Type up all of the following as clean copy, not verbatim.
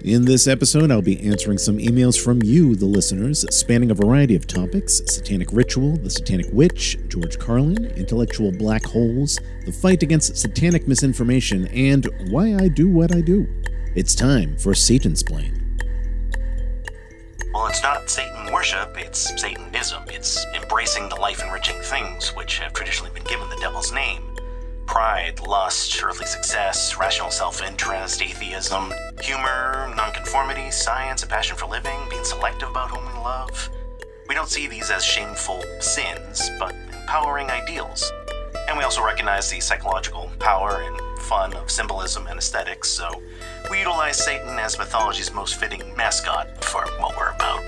In this episode, I'll be answering some emails from you, the listeners, spanning a variety of topics: satanic ritual, the Satanic Witch, George Carlin, intellectual black holes, the fight against satanic misinformation, and why I do what I do. It's time for Satansplain. Well, it's not Satan worship, it's Satanism. It's embracing the life-enriching things which have traditionally been given the devil's name. Pride, lust, earthly success, rational self-interest, atheism, humor, nonconformity, science, a passion for living, being selective about whom we love. We don't see these as shameful sins, but empowering ideals. And we also recognize the psychological power and fun of symbolism and aesthetics, so we utilize Satan as mythology's most fitting mascot for what we're about.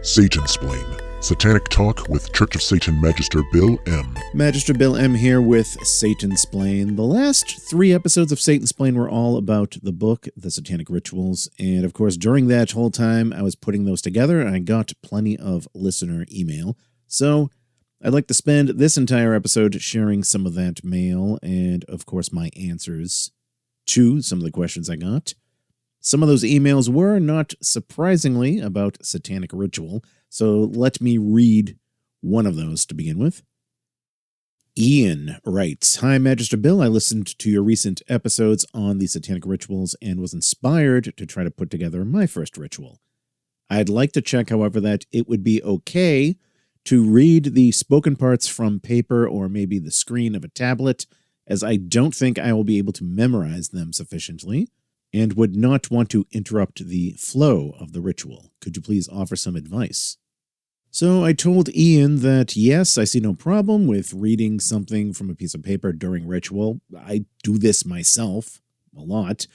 Satansplain, Satanic Talk with Church of Satan Magister Bill M. Magister Bill M here with Satansplain. The last 3 episodes of Satansplain were all about the book, The Satanic Rituals, and of course during that whole time I was putting those together, I got plenty of listener email, so I'd like to spend this entire episode sharing some of that mail and, of course, my answers to some of the questions I got. Some of those emails were, not surprisingly, about satanic ritual, so let me read one of those to begin with. Ian writes, "Hi, Magister Bill. I listened to your recent episodes on the satanic rituals and was inspired to try to put together my first ritual. I'd like to check, however, that it would be okay to read the spoken parts from paper or maybe the screen of a tablet, as I don't think I will be able to memorize them sufficiently and would not want to interrupt the flow of the ritual. Could you please offer some advice?" So I told Ian that yes, I see no problem with reading something from a piece of paper during ritual. I do this myself a lot.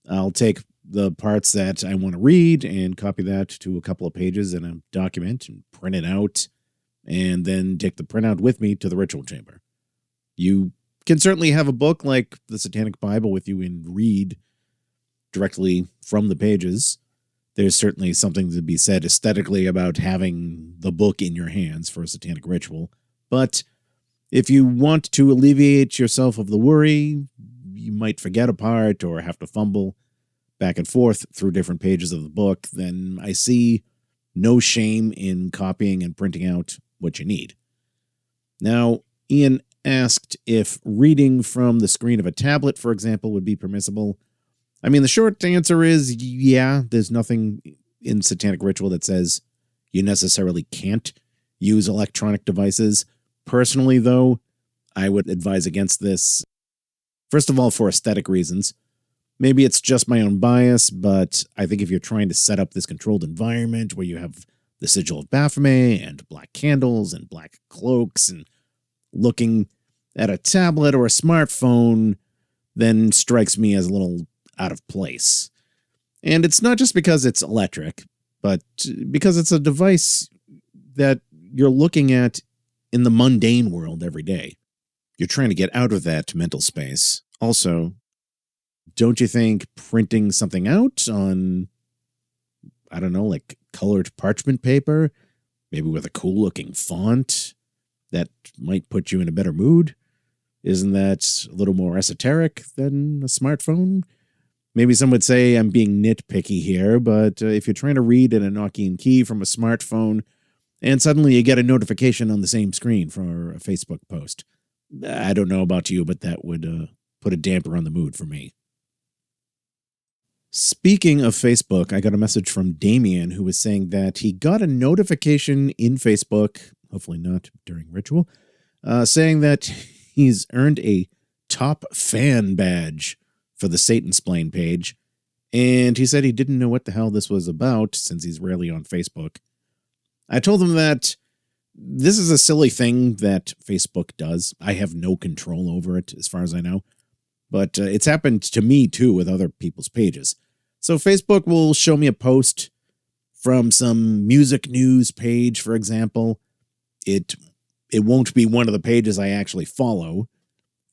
I'll take the parts that I want to read and copy that to a couple of pages in a document and print it out, and then take the printout with me to the ritual chamber. You can certainly have a book like the Satanic Bible with you and read directly from the pages. There's certainly something to be said aesthetically about having the book in your hands for a satanic ritual. But if you want to alleviate yourself of the worry, you might forget a part or have to fumble back and forth through different pages of the book, then I see no shame in copying and printing out what you need. Now, Ian asked if reading from the screen of a tablet, for example, would be permissible. I mean, the short answer is yeah, there's nothing in satanic ritual that says you necessarily can't use electronic devices. Personally, though, I would advise against this. First of all, for aesthetic reasons. Maybe it's just my own bias, but I think if you're trying to set up this controlled environment where you have the sigil of Baphomet and black candles and black cloaks and looking at a tablet or a smartphone, then strikes me as a little out of place. And it's not just because it's electric, but because it's a device that you're looking at in the mundane world every day. You're trying to get out of that mental space. Also, don't you think printing something out on, I don't know, like colored parchment paper, maybe with a cool looking font, that might put you in a better mood? Isn't that a little more esoteric than a smartphone? Maybe some would say I'm being nitpicky here, but if you're trying to read an Enochian key from a smartphone and suddenly you get a notification on the same screen for a Facebook post, I don't know about you, but that would put a damper on the mood for me. Speaking of Facebook, I got a message from Damien who was saying that he got a notification in Facebook, hopefully not during ritual, saying that he's earned a top fan badge for the Satansplain page, and he said he didn't know what the hell this was about since he's rarely on Facebook. I told him that this is a silly thing that Facebook does. I have no control over it as far as I know, but it's happened to me too with other people's pages. So Facebook will show me a post from some music news page, for example. It won't be one of the pages I actually follow.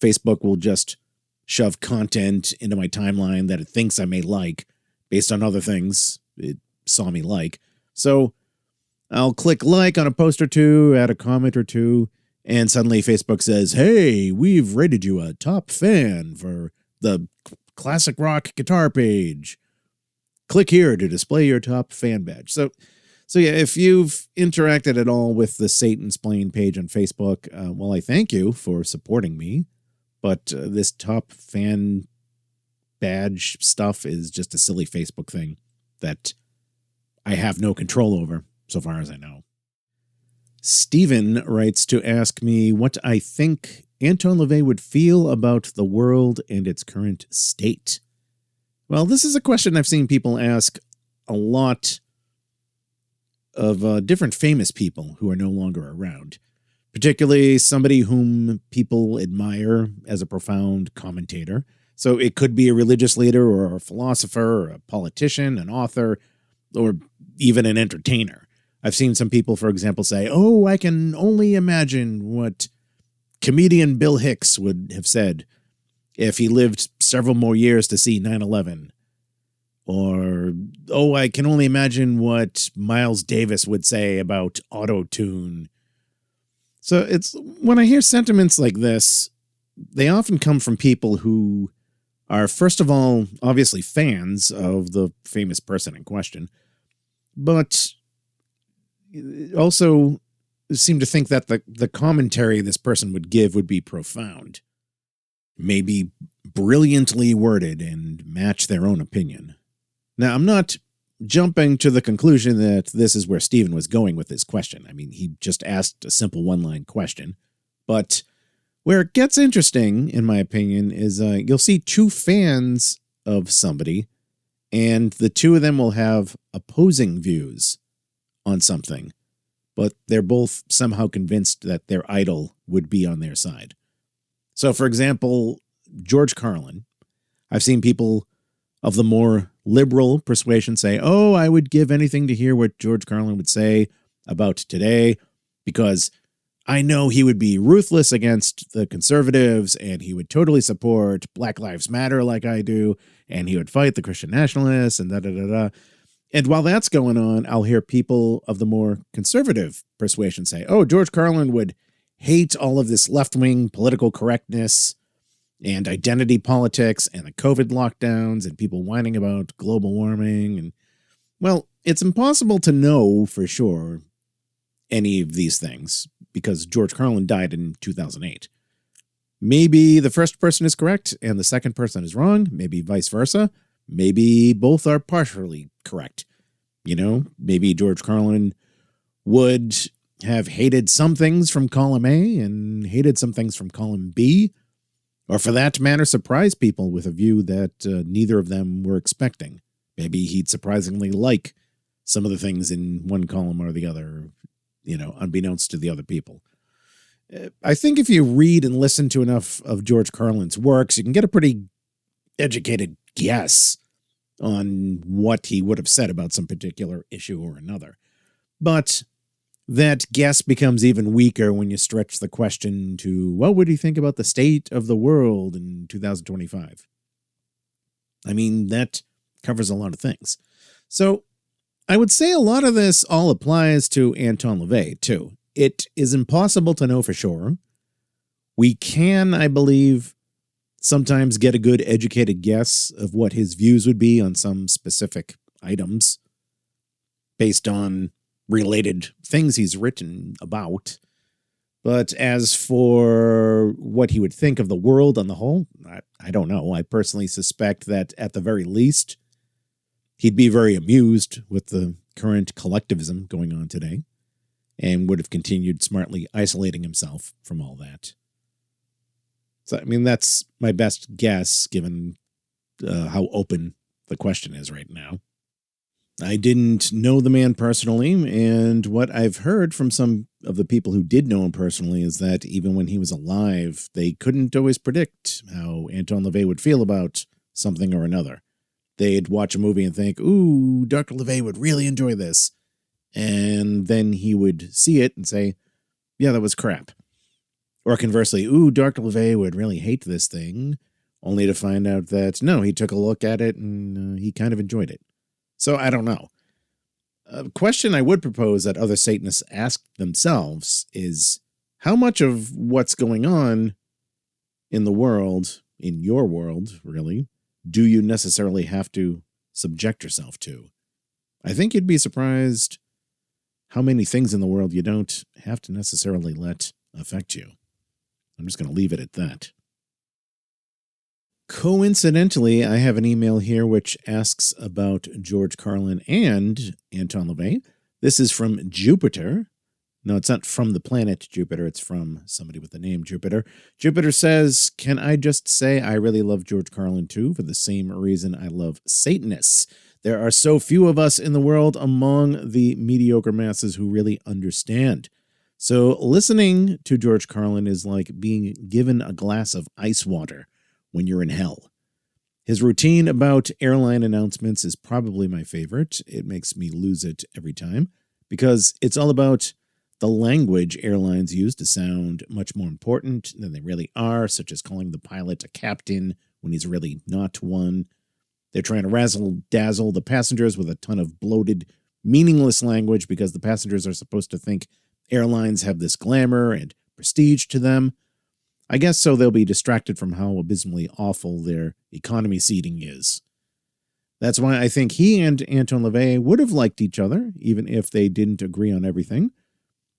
Facebook will just shove content into my timeline that it thinks I may like based on other things it saw me like. So I'll click like on a post or two, add a comment or two, and suddenly Facebook says, "Hey, we've rated you a top fan for the classic rock guitar page." Click here to display your top fan badge. So yeah, if you've interacted at all with the Satansplain page on Facebook, well, I thank you for supporting me. But this top fan badge stuff is just a silly Facebook thing that I have no control over, so far as I know. Steven writes to ask me what I think Anton LaVey would feel about the world and its current state. Well, this is a question I've seen people ask a lot of different famous people who are no longer around, particularly somebody whom people admire as a profound commentator. So it could be a religious leader or a philosopher or a politician, an author, or even an entertainer. I've seen some people, for example, say, oh, I can only imagine what comedian Bill Hicks would have said if he lived several more years to see 9/11. Or, oh, I can only imagine what Miles Davis would say about auto-tune. So it's when I hear sentiments like this, they often come from people who are, first of all, obviously fans of the famous person in question, but also seem to think that the commentary this person would give would be profound, maybe brilliantly worded and match their own opinion. Now, I'm not jumping to the conclusion that this is where Stephen was going with this question. I mean, he just asked a simple one-line question. But where it gets interesting, in my opinion, is you'll see two fans of somebody, and the two of them will have opposing views on something, but they're both somehow convinced that their idol would be on their side. So, for example, George Carlin, I've seen people of the more liberal persuasion say, oh, I would give anything to hear what George Carlin would say about today, because I know he would be ruthless against the conservatives, and he would totally support Black Lives Matter like I do, and he would fight the Christian nationalists, and da-da-da-da. And while that's going on, I'll hear people of the more conservative persuasion say, oh, George Carlin would hate all of this left-wing political correctness and identity politics and the COVID lockdowns and people whining about global warming. And, well, it's impossible to know for sure any of these things because George Carlin died in 2008. Maybe the first person is correct and the second person is wrong. Maybe vice versa. Maybe both are partially correct. You know, maybe George Carlin would have hated some things from column A and hated some things from column B, or for that matter, surprise people with a view that neither of them were expecting. Maybe he'd surprisingly like some of the things in one column or the other, you know, unbeknownst to the other people. I think if you read and listen to enough of George Carlin's works, you can get a pretty educated guess on what he would have said about some particular issue or another. But that guess becomes even weaker when you stretch the question to what would he think about the state of the world in 2025? I mean, that covers a lot of things. So I would say a lot of this all applies to Anton LaVey, too. It is impossible to know for sure. We can, I believe, sometimes get a good educated guess of what his views would be on some specific items based on related things he's written about. But as for what he would think of the world on the whole, I don't know. I personally suspect that at the very least, he'd be very amused with the current collectivism going on today and would have continued smartly isolating himself from all that. So, I mean, that's my best guess, given how open the question is right now. I didn't know the man personally, and what I've heard from some of the people who did know him personally is that even when he was alive, they couldn't always predict how Anton LaVey would feel about something or another. They'd watch a movie and think, ooh, Dr. LaVey would really enjoy this. And then he would see it and say, yeah, that was crap. Or conversely, ooh, Dr. LaVey would really hate this thing, only to find out that, no, he took a look at it and he kind of enjoyed it. So I don't know. A question I would propose that other Satanists ask themselves is, how much of what's going on in the world, in your world, really, do you necessarily have to subject yourself to. I think you'd be surprised how many things in the world you don't have to necessarily let affect you. I'm just going to leave it at that. Coincidentally, I have an email here which asks about George Carlin and Anton LaVey. This is from Jupiter. No, it's not from the planet Jupiter. It's from somebody with the name Jupiter. Jupiter says, can I just say I really love George Carlin too for the same reason I love Satanists? There are so few of us in the world among the mediocre masses who really understand. So listening to George Carlin is like being given a glass of ice water when you're in hell. His routine about airline announcements is probably my favorite. It makes me lose it every time because it's all about the language airlines use to sound much more important than they really are, such as calling the pilot a captain when he's really not one. They're trying to razzle-dazzle the passengers with a ton of bloated, meaningless language because the passengers are supposed to think airlines have this glamour and prestige to them. I guess so they'll be distracted from how abysmally awful their economy seating is. That's why I think he and Anton LaVey would have liked each other, even if they didn't agree on everything.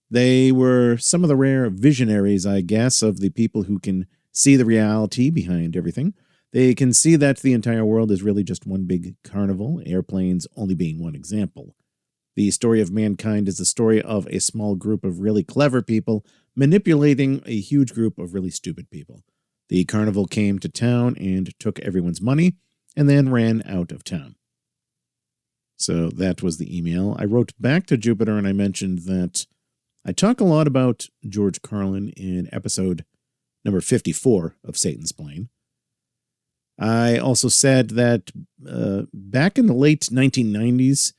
They were some of the rare visionaries, I guess, of the people who can see the reality behind everything. They can see that the entire world is really just one big carnival, airplanes only being one example. The story of mankind is the story of a small group of really clever people manipulating a huge group of really stupid people. The carnival came to town and took everyone's money and then ran out of town. So that was the email. I wrote back to Jupiter and I mentioned that I talk a lot about George Carlin in episode number 54 of Satansplain. I also said that back in the late 1990s,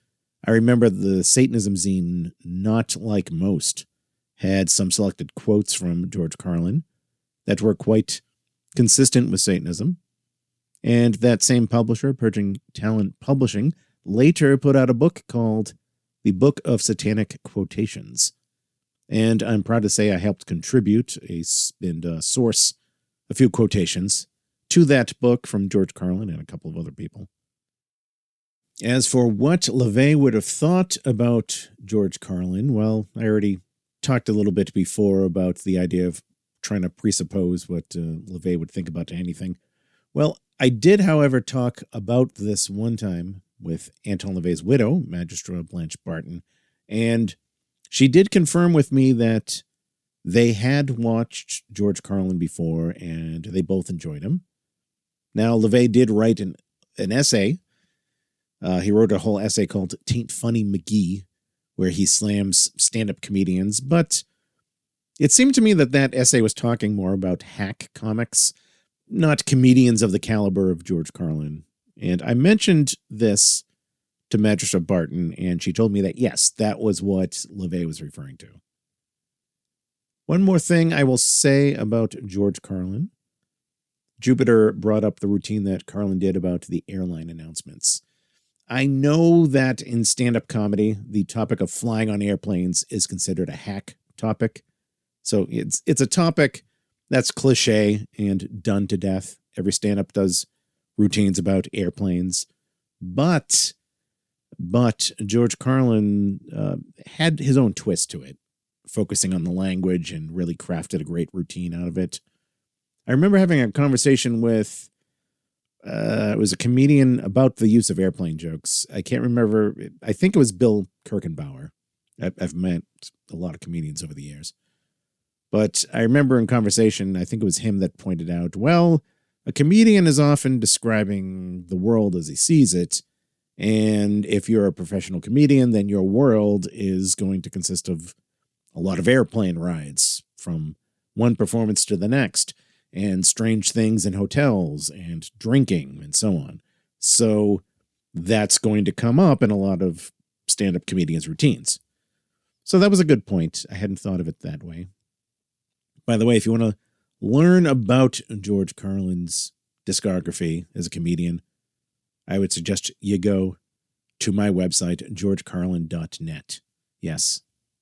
I remember the Satanism zine, Not Like Most, had some selected quotes from George Carlin that were quite consistent with Satanism. And that same publisher, Purging Talent Publishing, later put out a book called The Book of Satanic Quotations. And I'm proud to say I helped contribute and source a few quotations to that book from George Carlin and a couple of other people. As for what LaVey would have thought about George Carlin, well, I already talked a little bit before about the idea of trying to presuppose what LaVey would think about anything. Well, I did, however, talk about this one time with Anton LaVey's widow, Magistra Blanche Barton, and she did confirm with me that they had watched George Carlin before and they both enjoyed him. Now, LaVey did write an essay. He wrote a whole essay called Tain't Funny McGee, where he slams stand-up comedians, but it seemed to me that that essay was talking more about hack comics, not comedians of the caliber of George Carlin. And I mentioned this to Magistrate Barton, and she told me that, yes, that was what LaVey was referring to. One more thing I will say about George Carlin. Jupiter brought up the routine that Carlin did about the airline announcements. I know that in stand-up comedy, the topic of flying on airplanes is considered a hack topic. So it's a topic that's cliche and done to death. Every stand-up does routines about airplanes. But George Carlin had his own twist to it, focusing on the language and really crafted a great routine out of it. I remember having a conversation with, it was a comedian about the use of airplane jokes. I can't remember. I think it was Bill Kirkenbauer. I've met a lot of comedians over the years. But I remember in conversation, I think it was him that pointed out, well, a comedian is often describing the world as he sees it. And if you're a professional comedian, then your world is going to consist of a lot of airplane rides from one performance to the next, and strange things in hotels and drinking and so on. So that's going to come up in a lot of stand-up comedians' routines. So that was a good point. I hadn't thought of it that way. By the way, if you want to learn about George Carlin's discography as a comedian, I would suggest you go to my website, georgecarlin.net. Yes,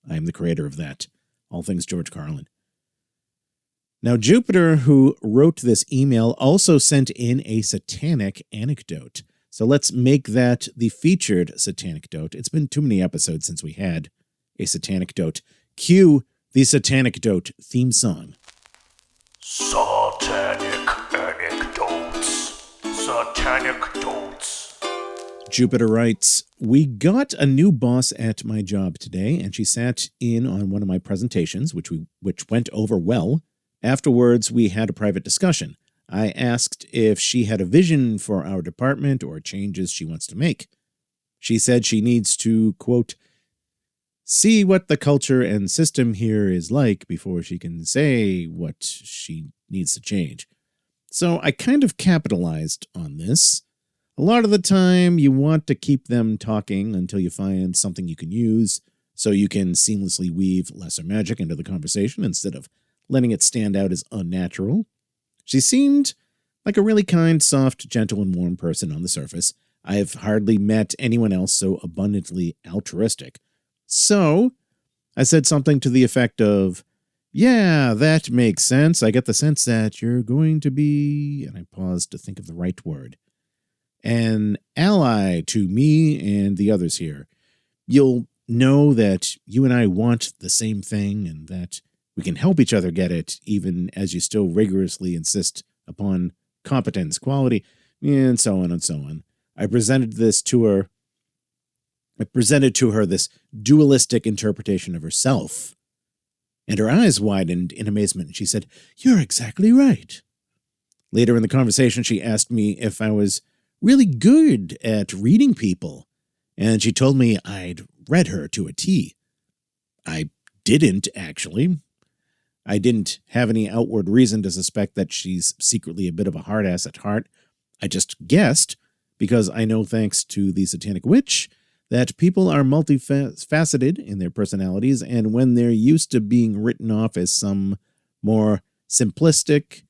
I am the creator of that. All things George Carlin. Now, Jupiter, who wrote this email, also sent in a satanic anecdote. So let's make that the featured Satanecdote. It's been too many episodes since we had a Satanecdote. Cue the Satanecdote theme song. Satanic anecdotes. Satanecdotes. Jupiter writes, we got a new boss at my job today, and she sat in on one of my presentations, which went over well. Afterwards, we had a private discussion. I asked if she had a vision for our department or changes she wants to make. She said she needs to, quote, see what the culture and system here is like before she can say what she needs to change. So I kind of capitalized on this. A lot of the time, you want to keep them talking until you find something you can use so you can seamlessly weave lesser magic into the conversation instead of letting it stand out as unnatural. She seemed like a really kind, soft, gentle, and warm person on the surface. I have hardly met anyone else so abundantly altruistic. So I said something to the effect of, yeah, that makes sense. I get the sense that you're going to be, and I paused to think of the right word, an ally to me and the others here. You'll know that you and I want the same thing and that we can help each other get it, even as you still rigorously insist upon competence, quality, and so on and so on. I presented to her this dualistic interpretation of herself, and her eyes widened in amazement, and she said, "You're exactly right." Later in the conversation, she asked me if I was really good at reading people, and she told me I'd read her to a T. I didn't, actually. I didn't have any outward reason to suspect that she's secretly a bit of a hard-ass at heart. I just guessed, because I know, thanks to the Satanic Witch, that people are multifaceted in their personalities, and when they're used to being written off as someone more simplistic,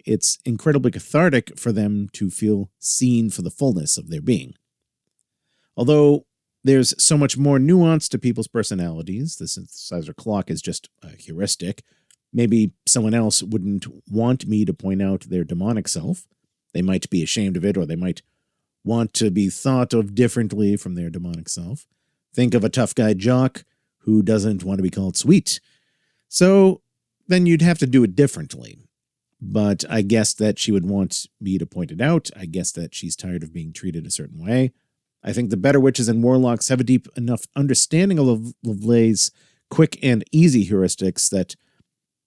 it's incredibly cathartic for them to feel seen for the fullness of their being. Although there's so much more nuance to people's personalities, the synthesizer clock is just a heuristic. Maybe someone else wouldn't want me to point out their demonic self. They might be ashamed of it, or they might want to be thought of differently from their demonic self. Think of a tough guy jock who doesn't want to be called sweet. So then you'd have to do it differently. But I guess that she would want me to point it out. I guess that she's tired of being treated a certain way. I think the better witches and warlocks have a deep enough understanding of LaVey's quick and easy heuristics that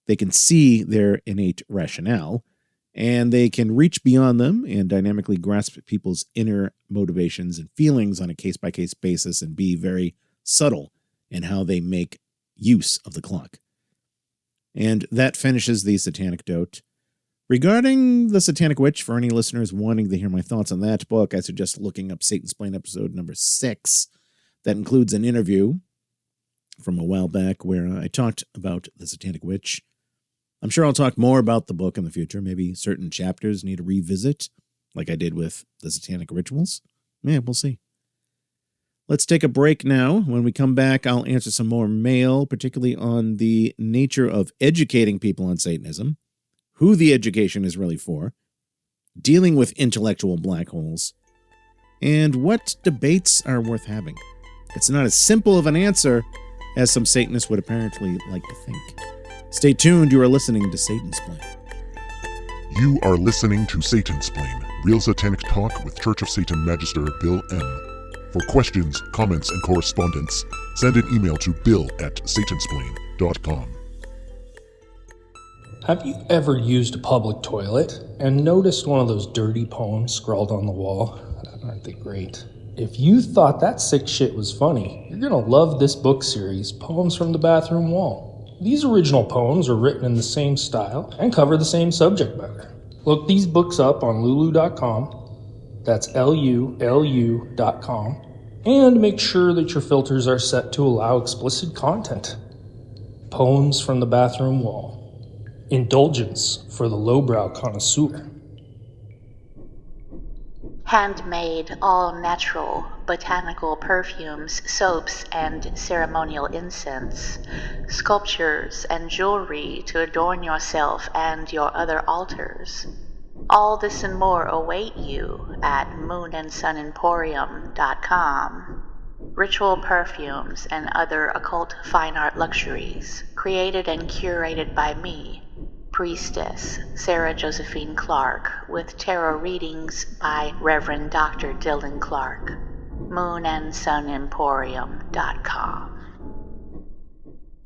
they can see their innate rationale, and they can reach beyond them and dynamically grasp people's inner motivations and feelings on a case-by-case basis and be very subtle in how they make use of the clock. And that finishes the Satanecdote. Regarding the Satanic Witch, for any listeners wanting to hear my thoughts on that book, I suggest looking up Satansplain episode number 6. That includes an interview from a while back where I talked about the Satanic Witch. I'm sure I'll talk more about the book in the future. Maybe certain chapters need a revisit, like I did with the Satanic Rituals. Yeah, we'll see. Let's take a break now. When we come back, I'll answer some more mail, particularly on the nature of educating people on Satanism, who the education is really for, dealing with intellectual black holes, and what debates are worth having. It's not as simple of an answer as some Satanists would apparently like to think. Stay tuned, you are listening to Satansplain. You are listening to Satansplain, real satanic talk with Church of Satan Magister Bill M. For questions, comments, and correspondence, send an email to bill@satansplain.com. Have you ever used a public toilet and noticed one of those dirty poems scrawled on the wall? Aren't they great? If you thought that sick shit was funny, you're gonna love this book series, Poems from the Bathroom Wall. These original poems are written in the same style and cover the same subject matter. Look these books up on lulu.com, that's LULU.com, and make sure that your filters are set to allow explicit content. Poems from the Bathroom Wall. Indulgence for the lowbrow connoisseur. Handmade, all-natural, botanical perfumes, soaps, and ceremonial incense, sculptures and jewelry to adorn yourself and your other altars, All this and more await you at moonandsunemporium.com. Ritual perfumes and other occult fine art luxuries, created and curated by me, Priestess Sarah Josephine Clark, with tarot readings by Reverend Dr. Dylan Clark. moonandsunemporium.com.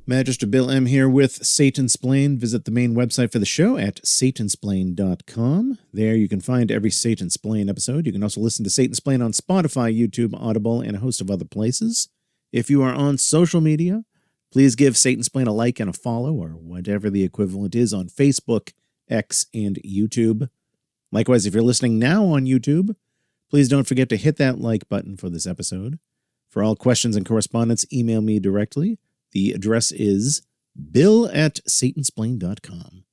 Magister Bill M. here with Satansplain. Visit the main website for the show at satansplain.com. There you can find every Satansplain episode. You can also listen to Satansplain on Spotify, YouTube, Audible, and a host of other places. If you are on social media, please give Satansplain a like and a follow, or whatever the equivalent is on Facebook, X, and YouTube. Likewise, if you're listening now on YouTube, please don't forget to hit that like button for this episode. For all questions and correspondence, email me directly. The address is bill@satansplain.com.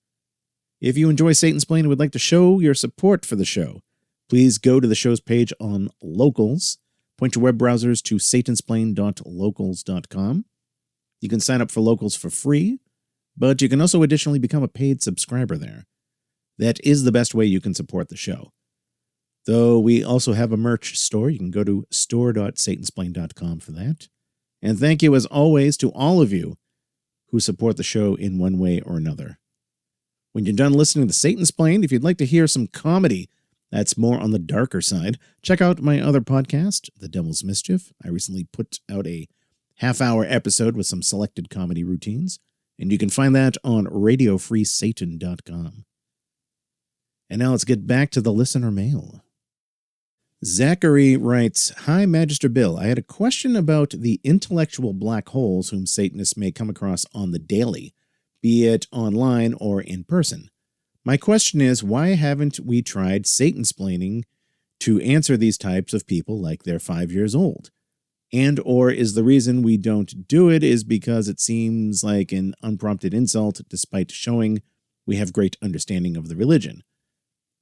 If you enjoy Satansplain and would like to show your support for the show, please go to the show's page on Locals. Point your web browsers to satansplain.locals.com. You can sign up for Locals for free, but you can also additionally become a paid subscriber there. That is the best way you can support the show. Though we also have a merch store. You can go to store.satansplain.com for that. And thank you, as always, to all of you who support the show in one way or another. When you're done listening to Satansplain, if you'd like to hear some comedy that's more on the darker side, check out my other podcast, The Devil's Mischief. I recently put out a half-hour episode with some selected comedy routines, and you can find that on radiofreesatan.com. And now let's get back to the listener mail. Zachary writes, Hi, Magister Bill. I had a question about the intellectual black holes whom Satanists may come across on the daily, be it online or in person. My question is, why haven't we tried Satansplaining to answer these types of people like they're 5 years old? And or is the reason we don't do it is because it seems like an unprompted insult despite showing we have great understanding of the religion?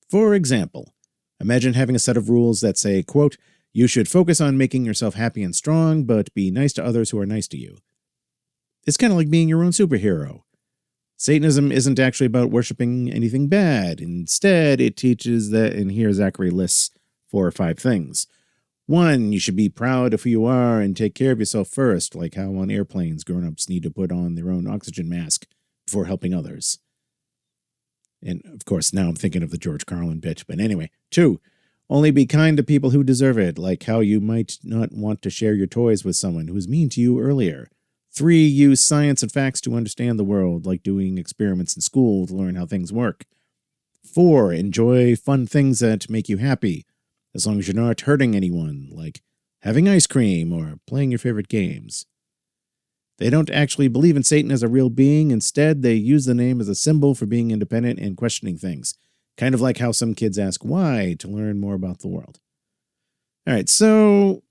For example, imagine having a set of rules that say, quote, you should focus on making yourself happy and strong, but be nice to others who are nice to you. It's kind of like being your own superhero. Satanism isn't actually about worshiping anything bad. Instead, it teaches that, and here Zachary lists 4 or 5 things. 1, you should be proud of who you are and take care of yourself first, like how on airplanes grown-ups need to put on their own oxygen mask before helping others. And, of course, now I'm thinking of the George Carlin bit. But anyway, 2, only be kind to people who deserve it, like how you might not want to share your toys with someone who was mean to you earlier. 3, use science and facts to understand the world, like doing experiments in school to learn how things work. 4, enjoy fun things that make you happy, as long as you're not hurting anyone, like having ice cream or playing your favorite games. They don't actually believe in Satan as a real being. Instead, they use the name as a symbol for being independent and questioning things. Kind of like how some kids ask why to learn more about the world. All right, so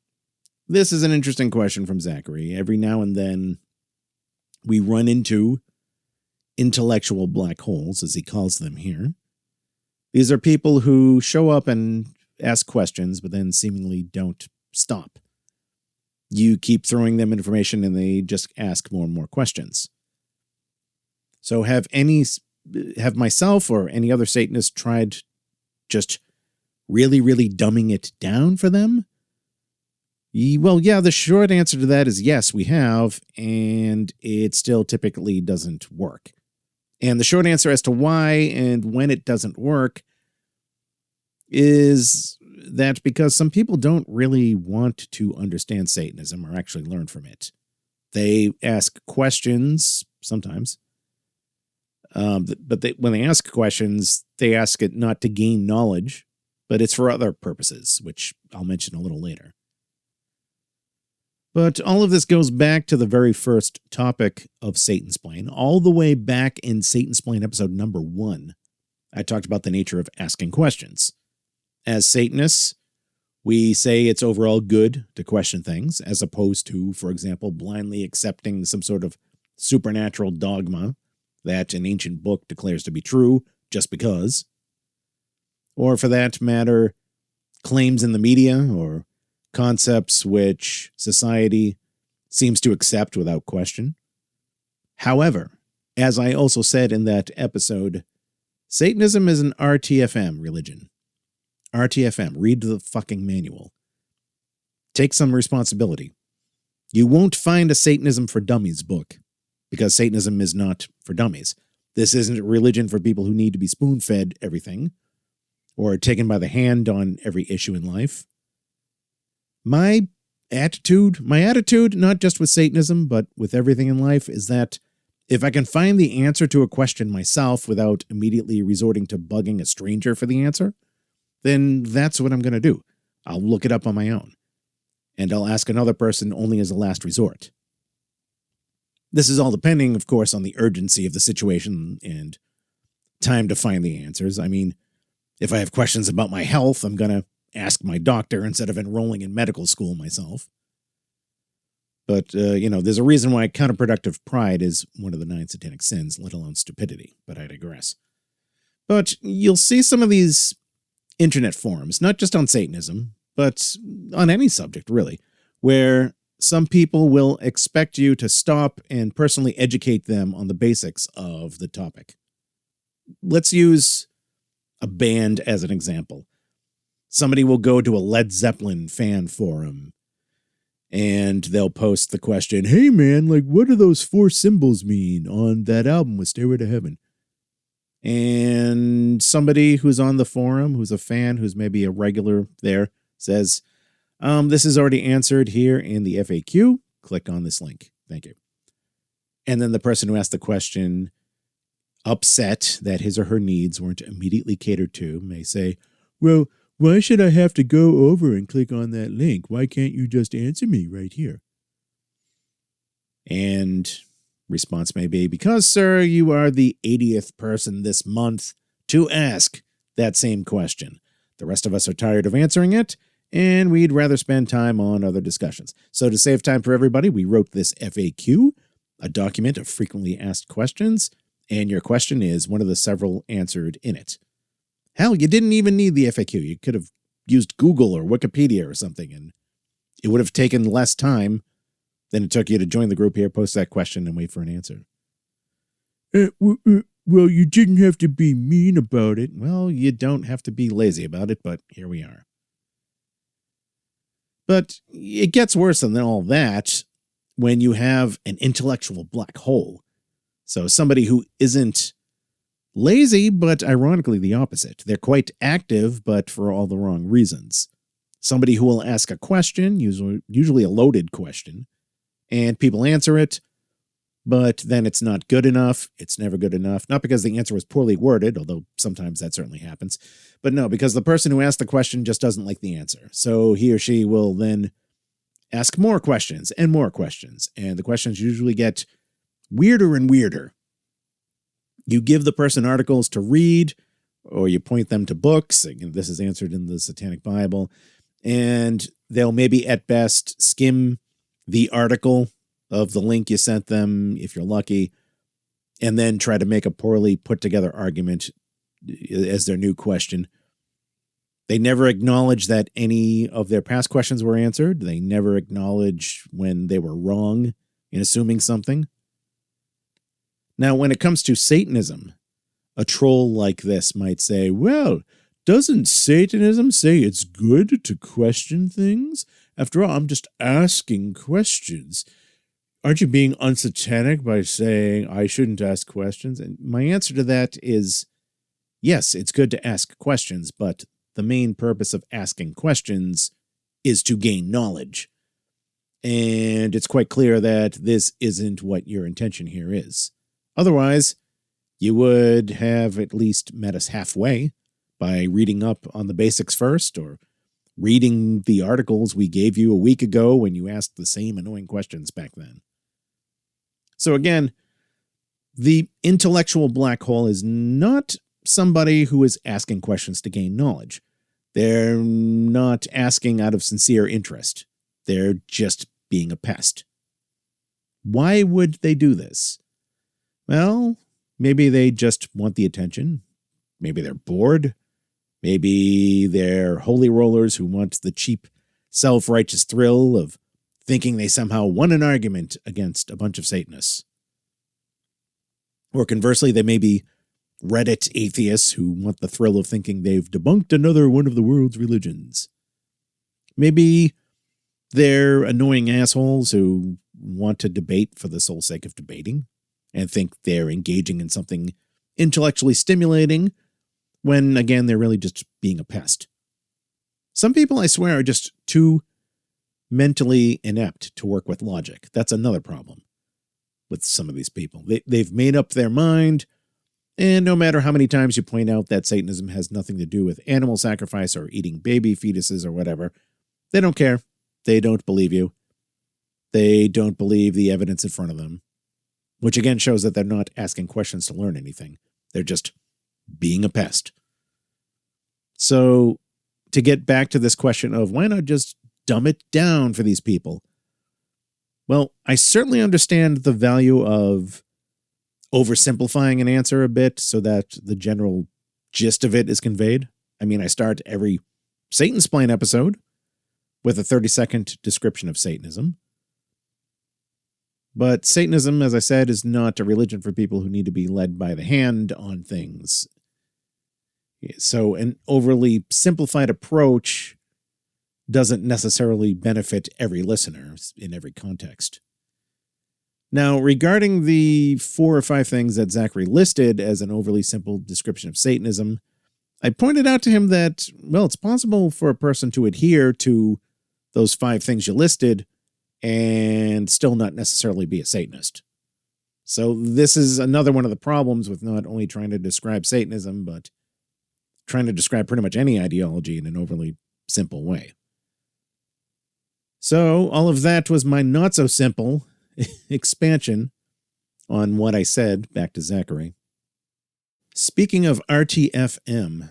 this is an interesting question from Zachary. Every now and then we run into intellectual black holes, as he calls them here. These are people who show up and ask questions, but then seemingly don't stop. You keep throwing them information and they just ask more and more questions. So have myself or any other Satanist tried just really, really dumbing it down for them? Well, yeah, the short answer to that is yes, we have, and it still typically doesn't work. And the short answer as to why and when it doesn't work is that because some people don't really want to understand Satanism or actually learn from it. They ask questions sometimes, but when they ask questions, they ask it not to gain knowledge, but it's for other purposes, which I'll mention a little later. But all of this goes back to the very first topic of Satansplain. All the way back in Satansplain episode number 1, I talked about the nature of asking questions. As Satanists, we say it's overall good to question things, as opposed to, for example, blindly accepting some sort of supernatural dogma that an ancient book declares to be true just because. Or, for that matter, claims in the media or concepts which society seems to accept without question. However, as I also said in that episode, Satanism is an RTFM religion. RTFM, read the fucking manual. Take some responsibility. You won't find a Satanism for Dummies book, because Satanism is not for dummies. This isn't a religion for people who need to be spoon-fed everything, or taken by the hand on every issue in life. My attitude, not just with Satanism, but with everything in life, is that if I can find the answer to a question myself without immediately resorting to bugging a stranger for the answer, then that's what I'm going to do. I'll look it up on my own. And I'll ask another person only as a last resort. This is all depending, of course, on the urgency of the situation and time to find the answers. I mean, if I have questions about my health, I'm going to ask my doctor instead of enrolling in medical school myself. But, there's a reason why counterproductive pride is one of the 9 satanic sins, let alone stupidity, but I digress. But you'll see some of these internet forums, not just on Satanism, but on any subject, really, where some people will expect you to stop and personally educate them on the basics of the topic. Let's use a band as an example. Somebody will go to a Led Zeppelin fan forum, and they'll post the question, hey man, what do those 4 symbols mean on that album with Stairway to Heaven? And somebody who's on the forum, who's a fan, who's maybe a regular there, says, this is already answered here in the FAQ. Click on this link. Thank you. And then the person who asked the question, upset that his or her needs weren't immediately catered to, may say, well, why should I have to go over and click on that link? Why can't you just answer me right here? And response may be, because, sir, you are the 80th person this month to ask that same question. The rest of us are tired of answering it, and we'd rather spend time on other discussions. So to save time for everybody, we wrote this FAQ, a document of frequently asked questions, and your question is one of the several answered in it. Hell, you didn't even need the FAQ. You could have used Google or Wikipedia or something, and it would have taken less time than it took you to join the group here, post that question, and wait for an answer. Well, you didn't have to be mean about it. Well, you don't have to be lazy about it, but here we are. But it gets worse than all that when you have an intellectual black hole. So somebody who isn't lazy, but ironically the opposite. They're quite active, but for all the wrong reasons. Somebody who will ask a question, usually a loaded question, and people answer it, but then it's not good enough. It's never good enough. Not because the answer was poorly worded, although sometimes that certainly happens, but no, because the person who asked the question just doesn't like the answer. So he or she will then ask more questions, and the questions usually get weirder and weirder. You give the person articles to read, or you point them to books. Again, this is answered in the Satanic Bible, and they'll maybe at best skim the article of the link you sent them, if you're lucky, and then try to make a poorly put together argument as their new question. They never acknowledge that any of their past questions were answered. They never acknowledge when they were wrong in assuming something. Now, when it comes to Satanism, a troll like this might say, well, doesn't Satanism say it's good to question things? After all, I'm just asking questions. Aren't you being unsatanic by saying I shouldn't ask questions? And my answer to that is, yes, it's good to ask questions, but the main purpose of asking questions is to gain knowledge. And it's quite clear that this isn't what your intention here is. Otherwise, you would have at least met us halfway by reading up on the basics first, or reading the articles we gave you a week ago when you asked the same annoying questions back then. So again, the intellectual black hole is not somebody who is asking questions to gain knowledge. They're not asking out of sincere interest. They're just being a pest. Why would they do this? Well, maybe they just want the attention. Maybe they're bored. Maybe they're holy rollers who want the cheap, self-righteous thrill of thinking they somehow won an argument against a bunch of Satanists. Or conversely, they may be Reddit atheists who want the thrill of thinking they've debunked another one of the world's religions. Maybe they're annoying assholes who want to debate for the sole sake of debating and think they're engaging in something intellectually stimulating when, again, they're really just being a pest. Some people, I swear, are just too mentally inept to work with logic. That's another problem with some of these people. They've made up their mind, and no matter how many times you point out that Satanism has nothing to do with animal sacrifice or eating baby fetuses or whatever, they don't care. They don't believe you. They don't believe the evidence in front of them, which again shows that they're not asking questions to learn anything. They're just being a pest. So, to get back to this question of why not just dumb it down for these people? Well, I certainly understand the value of oversimplifying an answer a bit so that the general gist of it is conveyed. I mean, I start every Satansplain episode with a 30-second description of Satanism. But Satanism, as I said, is not a religion for people who need to be led by the hand on things. So an overly simplified approach doesn't necessarily benefit every listener in every context. Now, regarding the 4 or 5 things that Zachary listed as an overly simple description of Satanism, I pointed out to him that, well, it's possible for a person to adhere to those 5 things you listed and still not necessarily be a Satanist. So this is another one of the problems with not only trying to describe Satanism, but trying to describe pretty much any ideology in an overly simple way. So all of that was my not-so-simple expansion on what I said. Back to Zachary. Speaking of RTFM,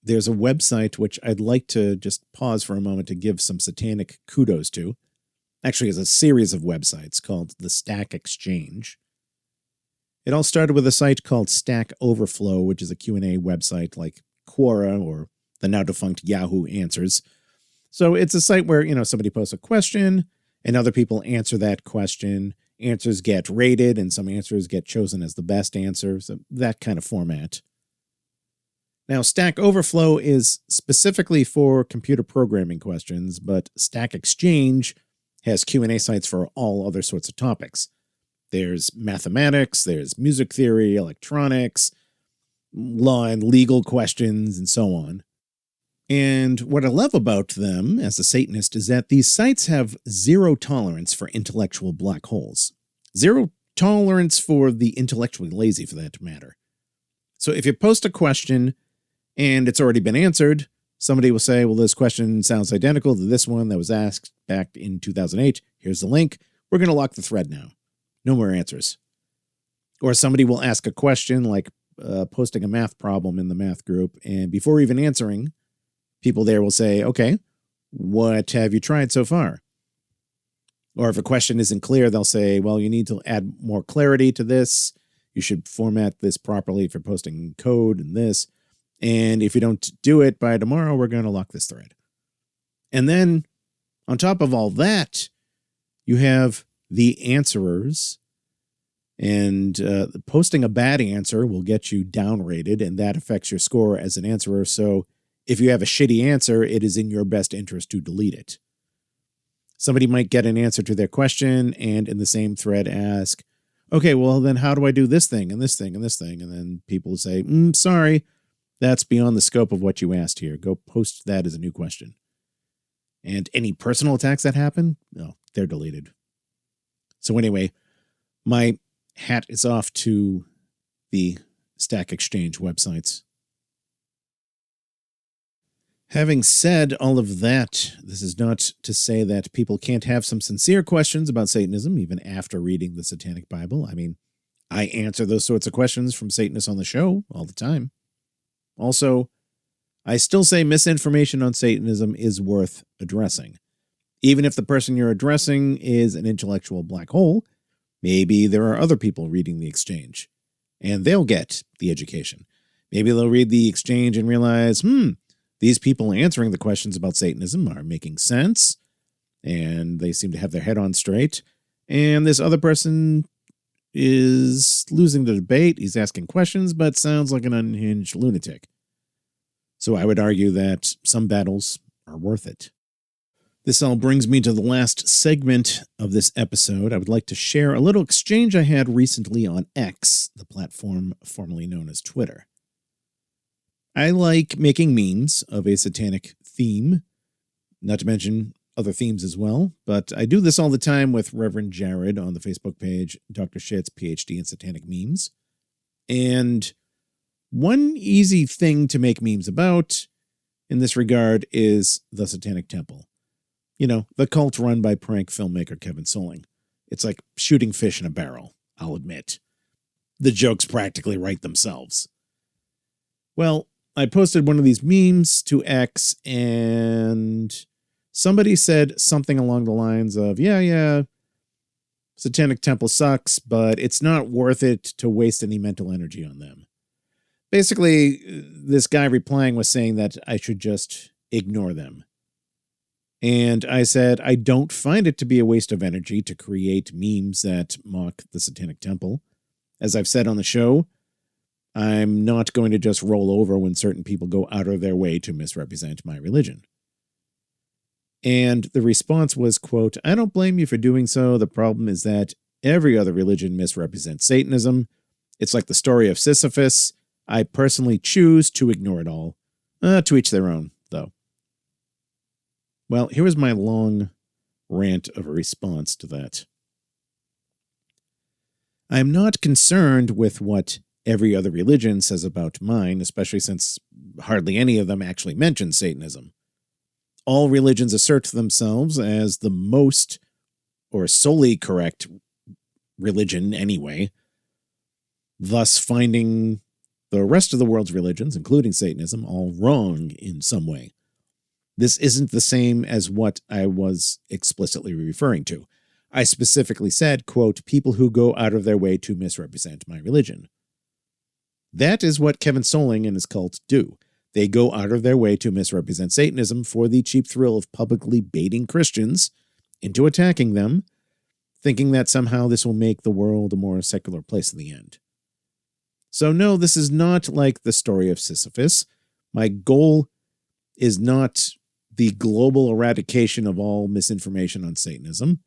there's a website which I'd like to just pause for a moment to give some satanic kudos to. Actually, it's a series of websites called the StackExchange. It all started with a site called Stack Overflow, which is a Q&A website like Quora or the now-defunct Yahoo Answers. So it's a site where, somebody posts a question and other people answer that question. Answers get rated and some answers get chosen as the best answer. So that kind of format. Now, Stack Overflow is specifically for computer programming questions, but StackExchange has Q&A sites for all other sorts of topics. There's mathematics, there's music theory, electronics, law and legal questions, and so on. And what I love about them as a Satanist is that these sites have zero tolerance for intellectual black holes. Zero tolerance for the intellectually lazy, for that matter. So if you post a question and it's already been answered, somebody will say, well, this question sounds identical to this one that was asked back in 2008. Here's the link. We're going to lock the thread now. No more answers. Or somebody will ask a question like posting a math problem in the math group, and before even answering, people there will say, okay, what have you tried so far? Or if a question isn't clear, they'll say, well, you need to add more clarity to this. You should format this properly if you're posting code and this. And if you don't do it by tomorrow, we're going to lock this thread. And then on top of all that, you have the answerers. And posting a bad answer will get you downrated, and that affects your score as an answerer. So if you have a shitty answer, it is in your best interest to delete it. Somebody might get an answer to their question and in the same thread ask, okay, well, then how do I do this thing and this thing and this thing? And then people say, sorry, that's beyond the scope of what you asked here. Go post that as a new question. And any personal attacks that happen, no, they're deleted. So anyway, my hat is off to the StackExchange websites. Having said all of that, this is not to say that people can't have some sincere questions about Satanism, even after reading the Satanic Bible. I mean, I answer those sorts of questions from Satanists on the show all the time. Also, I still say misinformation on Satanism is worth addressing. Even if the person you're addressing is an intellectual black hole, maybe there are other people reading the exchange, and they'll get the education. Maybe they'll read the exchange and realize, these people answering the questions about Satanism are making sense, and they seem to have their head on straight. And this other person is losing the debate. He's asking questions, but sounds like an unhinged lunatic. So I would argue that some battles are worth it. This all brings me to the last segment of this episode. I would like to share a little exchange I had recently on X, the platform formerly known as Twitter. I like making memes of a satanic theme, not to mention other themes as well, but I do this all the time with Reverend Jared on the Facebook page, Dr. Shit's PhD in Satanic Memes. And one easy thing to make memes about in this regard is the Satanic Temple. You know, the cult run by prank filmmaker Kevin Soling. It's like shooting fish in a barrel, I'll admit. The jokes practically write themselves. Well, I posted one of these memes to X, and somebody said something along the lines of, yeah, Satanic Temple sucks, but it's not worth it to waste any mental energy on them. Basically, this guy replying was saying that I should just ignore them. And I said, I don't find it to be a waste of energy to create memes that mock the Satanic Temple. As I've said on the show, I'm not going to just roll over when certain people go out of their way to misrepresent my religion. And the response was, quote, I don't blame you for doing so. The problem is that every other religion misrepresents Satanism. It's like the story of Sisyphus. I personally choose to ignore it all. To each their own, though. Well, here was my long rant of a response to that. I am not concerned with what every other religion says about mine, especially since hardly any of them actually mention Satanism. All religions assert themselves as the most or solely correct religion anyway, thus finding the rest of the world's religions, including Satanism, all wrong in some way. This isn't the same as what I was explicitly referring to. I specifically said, quote, people who go out of their way to misrepresent my religion. That is what Kevin Soling and his cult do. They go out of their way to misrepresent Satanism for the cheap thrill of publicly baiting Christians into attacking them, thinking that somehow this will make the world a more secular place in the end. So no, this is not like the story of Sisyphus. My goal is not the global eradication of all misinformation on Satanism.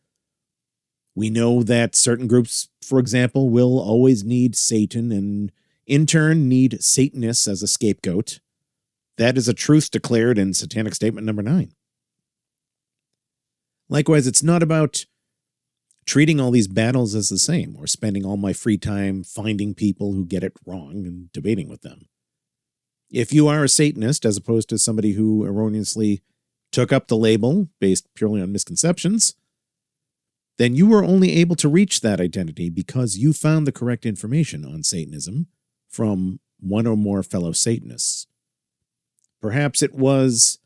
We know that certain groups, for example, will always need Satan and in turn need Satanists as a scapegoat. That is a truth declared in Satanic Statement number 9. Likewise, it's not about treating all these battles as the same or spending all my free time finding people who get it wrong and debating with them. If you are a Satanist, as opposed to somebody who erroneously took up the label based purely on misconceptions, then you were only able to reach that identity because you found the correct information on Satanism from one or more fellow Satanists. Perhaps it was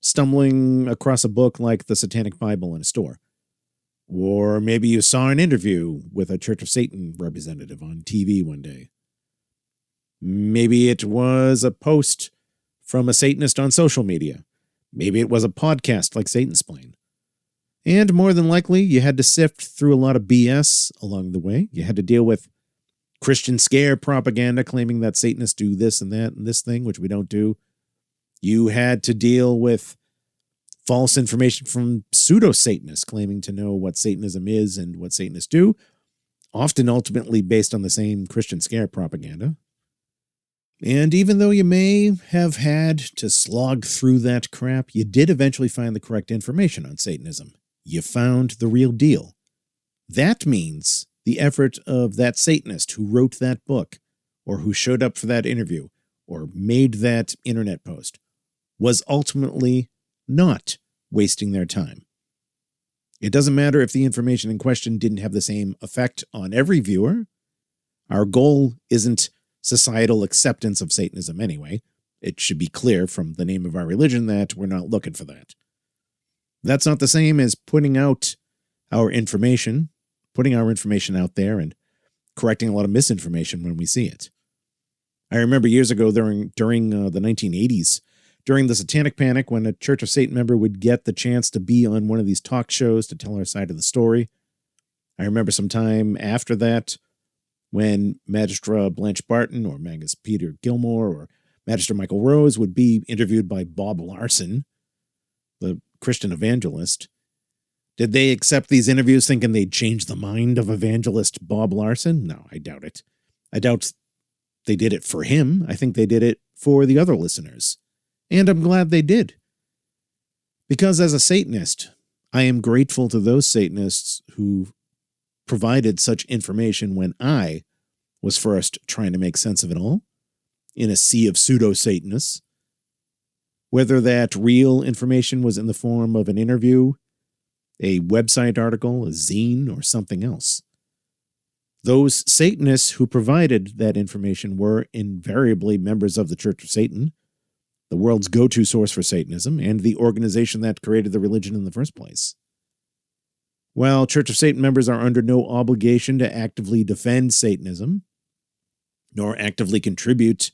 stumbling across a book like the Satanic Bible in a store. Or maybe you saw an interview with a Church of Satan representative on TV one day. Maybe it was a post from a Satanist on social media. Maybe it was a podcast like Satansplain. And more than likely, you had to sift through a lot of BS along the way. You had to deal with Christian scare propaganda claiming that Satanists do this and that and this thing, which we don't do. You had to deal with false information from pseudo-Satanists claiming to know what Satanism is and what Satanists do, often ultimately based on the same Christian scare propaganda. And even though you may have had to slog through that crap, you did eventually find the correct information on Satanism. You found the real deal. That means the effort of that Satanist who wrote that book, or who showed up for that interview, or made that internet post, was ultimately not wasting their time. It doesn't matter if the information in question didn't have the same effect on every viewer. Our goal isn't societal acceptance of Satanism anyway. It should be clear from the name of our religion that we're not looking for that. That's not the same as putting out our information out there and correcting a lot of misinformation when we see it. I remember years ago during the 1980s, during the Satanic Panic, when a Church of Satan member would get the chance to be on one of these talk shows to tell our side of the story. I remember some time after that, when Magistra Blanche Barton or Magus Peter Gilmore or Magister Michael Rose would be interviewed by Bob Larson, the Christian evangelist. Did they accept these interviews thinking they'd change the mind of evangelist Bob Larson? No, I doubt it. I doubt they did it for him. I think they did it for the other listeners. And I'm glad they did. Because as a Satanist, I am grateful to those Satanists who provided such information when I was first trying to make sense of it all in a sea of pseudo-Satanists. Whether that real information was in the form of an interview, a website article, a zine, or something else. Those Satanists who provided that information were invariably members of the Church of Satan, the world's go-to source for Satanism, and the organization that created the religion in the first place. While Church of Satan members are under no obligation to actively defend Satanism, nor actively contribute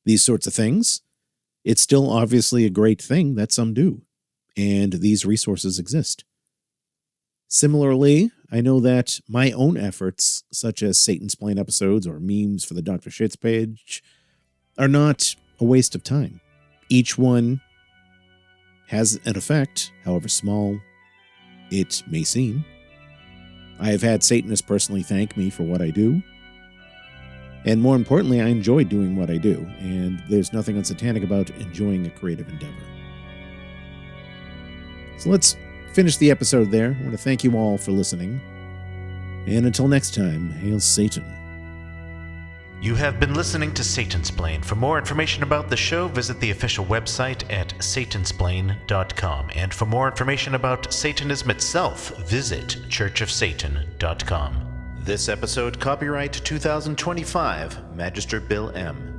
these sorts of things, it's still obviously a great thing that some do, and these resources exist. Similarly, I know that my own efforts, such as Satansplain episodes or memes for the Dr. Shits page, are not a waste of time. Each one has an effect, however small it may seem. I have had Satanists personally thank me for what I do. And more importantly, I enjoy doing what I do, and there's nothing unsatanic about enjoying a creative endeavor. So let's finish the episode there. I want to thank you all for listening. And until next time, hail Satan. You have been listening to Satansplain. For more information about the show, visit the official website at Satansplain.com. And for more information about Satanism itself, visit churchofsatan.com. This episode, copyright 2025, Magister Bill M.